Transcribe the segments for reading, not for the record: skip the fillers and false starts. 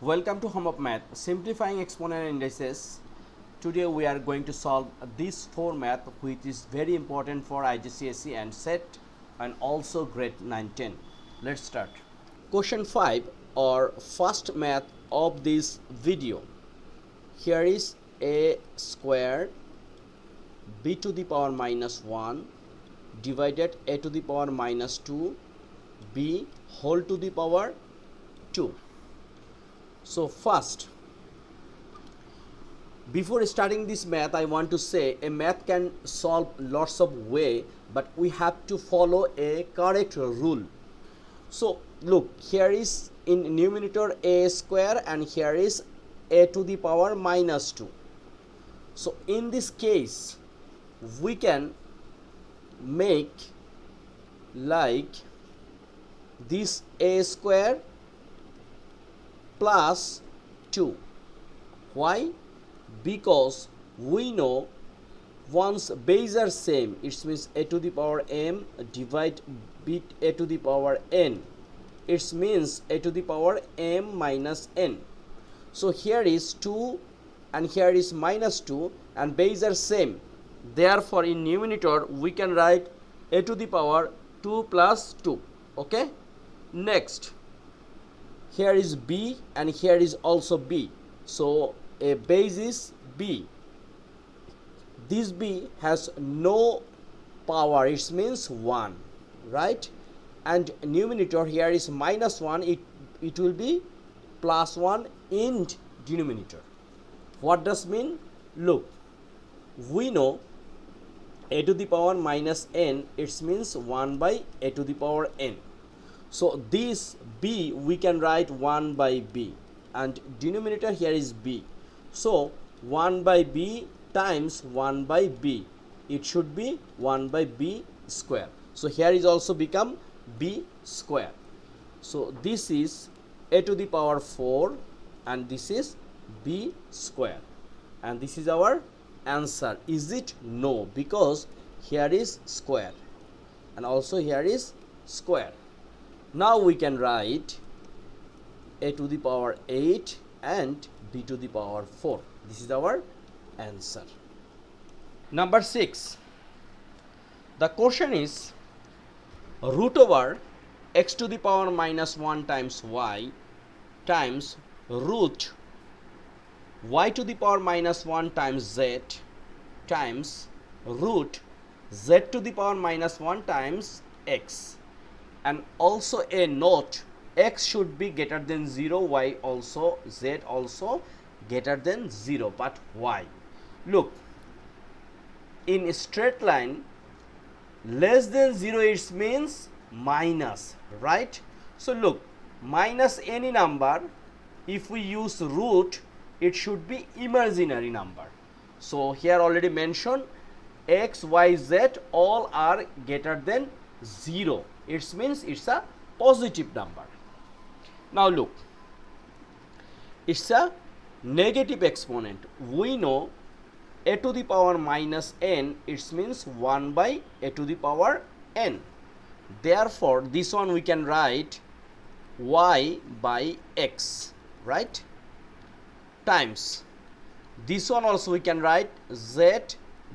Welcome to Home of Math, simplifying exponent and indices. Today we are going to solve this 4 math which is very important for IGCSE and set and also grade 9-10. Let's start. Question 5 or first math of this video. Here is a squared b to the power minus 1 divided a to the power minus 2 b whole to the power 2. So first, before starting this math, I want to say a math can solve lots of way, but we have to follow a correct rule. So look, here is in numerator a square and here is a to the power minus 2. So in this case, we can make like this a square plus 2. Why? Because we know once base are same, it means a to the power m divide b a to the power n. It means a to the power m minus n. So here is 2 and here is minus 2 and base are same. Therefore in numerator we can write a to the power 2 plus 2. Okay? Next, here is b and here is also b, so a base is b. This b has no power, it means 1, right? And numerator here is minus 1, it will be plus 1 in denominator. What does mean? Look, we know a to the power minus n, it means 1 by a to the power n. So this b we can write 1 by b and denominator here is b. So 1 by b times 1 by b, it should be 1 by b square. So here is also become b square. So this is a to the power 4 and this is b square, and this is our answer. Is it? No, because here is square and also here is square. Now we can write a to the power 8 and b to the power 4. This is our answer. Number 6. The question is root over x to the power minus 1 times y times root y to the power minus 1 times z times root z to the power minus 1 times x. And also a note, x should be greater than 0, y also, z also greater than 0, but why? Look, in straight line less than 0 it means minus, right? So look, minus any number, if we use root, it should be imaginary number. So here already mentioned x, y, z all are greater than 0. It means it's a positive number. Now look, it's a negative exponent. We know a to the power minus n, it means 1 by a to the power n. Therefore this one we can write y by x, right? Times this one also we can write z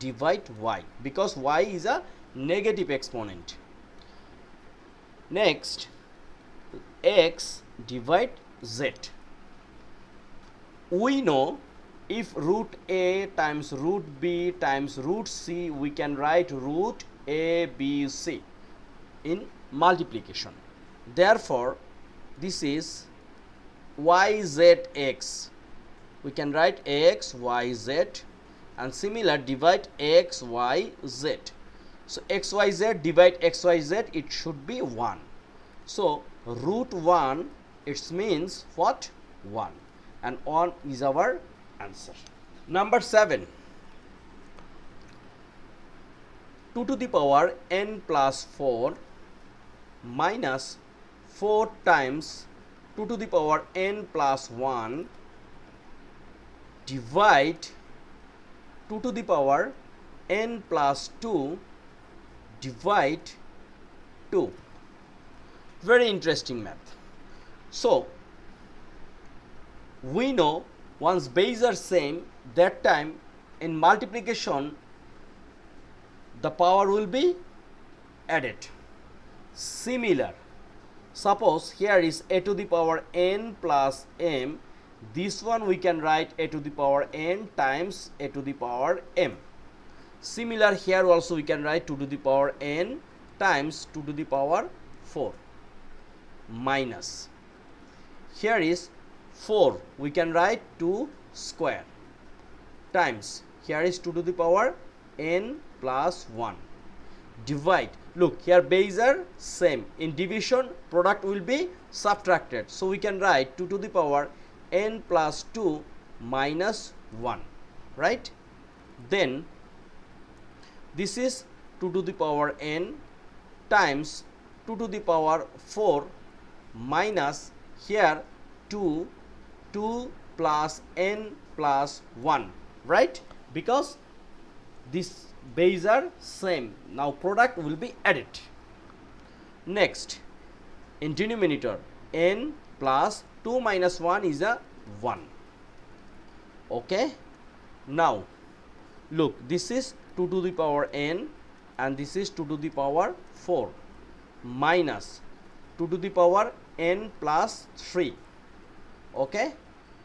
divide y, because y is a negative exponent. Next, x divide z. We know if root a times root b times root c, we can write root a b c in multiplication. Therefore this is y z x. We can write x y z and similar divide x y z. So x y z divide x y z, it should be 1. So root 1, it means what? 1, and 1 is our answer. Number 7. 2 to the power n plus 4 minus 4 times 2 to the power n plus 1 divide 2 to the power n plus 2 divide 2. Very interesting math. So we know once base are same, that time in multiplication the power will be added. Similar, suppose here is a to the power n plus m, this one we can write a to the power n times a to the power m. Similar, here also we can write 2 to the power n times 2 to the power 4 minus, here is 4 we can write 2 square times, here is 2 to the power n plus 1, divide. Look, here base are same, in division product will be subtracted, so we can write 2 to the power n plus 2 minus 1, right? Then this is 2 to the power n times 2 to the power 4 minus, here 2 plus n plus 1, right? Because this base are same, now product will be added. Next, in denominator n plus 2 minus 1 is a 1. Okay, now look, this is 2 to the power n and this is 2 to the power 4 minus 2 to the power n plus 3. Okay,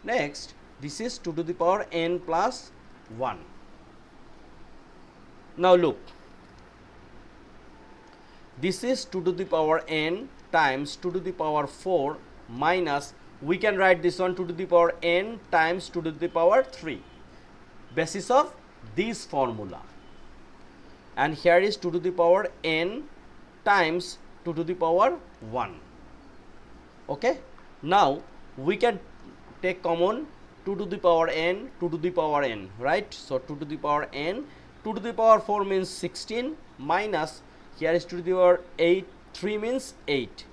next this is 2 to the power n plus 1. Now look, this is 2 to the power n times 2 to the power 4 minus, we can write this one 2 to the power n times 2 to the power 3, basis of this formula, and here is 2 to the power n times 2 to the power 1. Okay, now we can take common 2 to the power n, 2 to the power n, right? So 2 to the power n, 2 to the power 4 means 16 minus, here is 2 to the power 8, 3 means 8,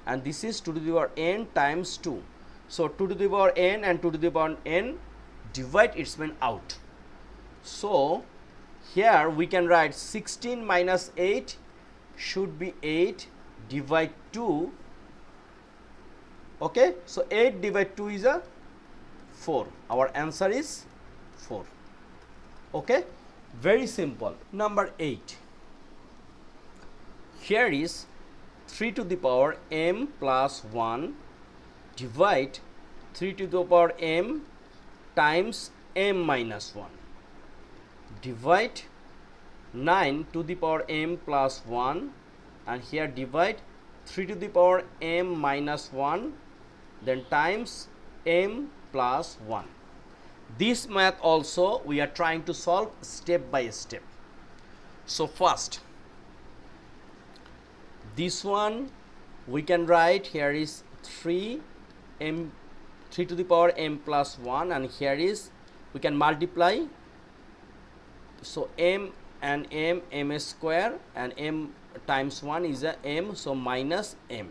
and this is 2 to the power n times 2. So 2 to the power n and 2 to the power n, divide, it's mean out. So here we can write 16 minus 8 should be 8, divide 2. Okay, so 8 divide 2 is a 4. Our answer is 4. Okay, very simple. Number 8. Here is 3 to the power m plus 1, divide 3 to the power m times m minus 1, divide 9 to the power m plus 1, and here divide 3 to the power m minus 1, then times m plus 1. This math also we are trying to solve step by step. So first, this one we can write, here is 3 to the power m plus 1, and here is we can multiply, so m and m square, and m times 1 is a m, so minus m,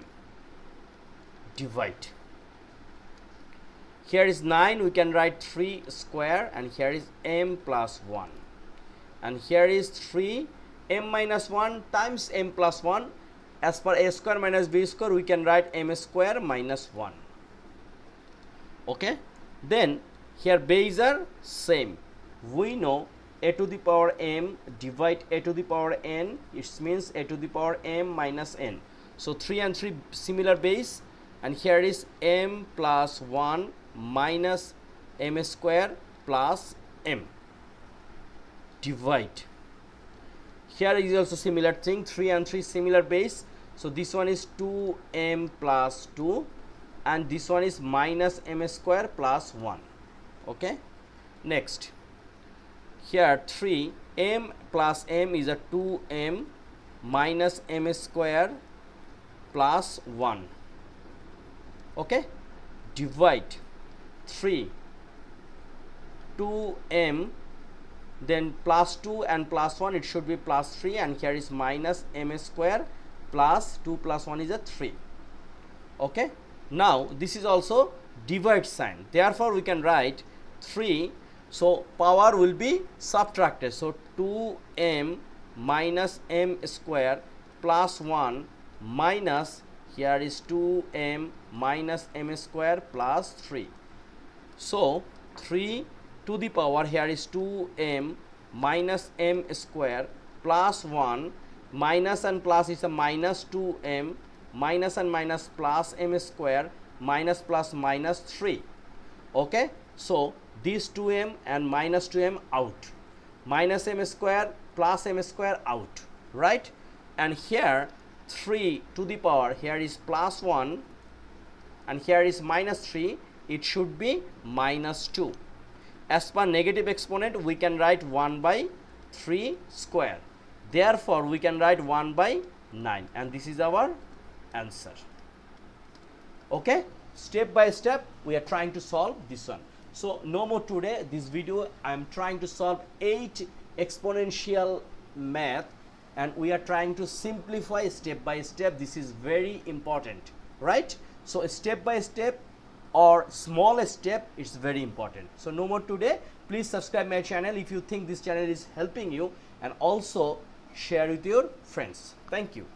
divide. Here is 9, we can write 3 square, and here is m plus 1, and here is 3 m minus 1 times m plus 1, as per a square minus b square we can write m square minus 1. Okay, then here base are same, we know a to the power m divide a to the power n, it means a to the power m minus n, so 3 and 3 similar base, and here is m plus 1 minus m square plus m, divide. Here is also similar thing, 3 and 3 similar base, so this one is 2m plus 2, and this one is minus m square plus 1. Okay, next here 3 m plus m is a 2m minus m square plus 1. Okay, divide 3 2m, then plus 2 and plus 1, it should be plus 3, and here is minus m square plus 2 plus 1 is a 3. Okay, now this is also divide sign, therefore we can write 3, so power will be subtracted, so 2m minus m square plus 1 minus, here is 2m minus m square plus 3. So 3 to the power, here is 2m minus m square plus 1, minus and plus is a minus 2m, minus and minus plus m square, minus plus minus 3. Okay, so this 2m and minus 2m out, minus m square plus m square out, right? And here 3 to the power, here is plus 1 and here is minus 3, it should be minus 2. As per negative exponent, we can write 1 by 3 square. Therefore, we can write 1 by 9, and this is our answer. Okay, step by step we are trying to solve this one. So no more today. This video I am trying to solve 8 exponential math, and we are trying to simplify step by step. This is very important, right? So step by step or small step, it's very important. So no more today. Please subscribe my channel if you think this channel is helping you, and also share with your friends. Thank you.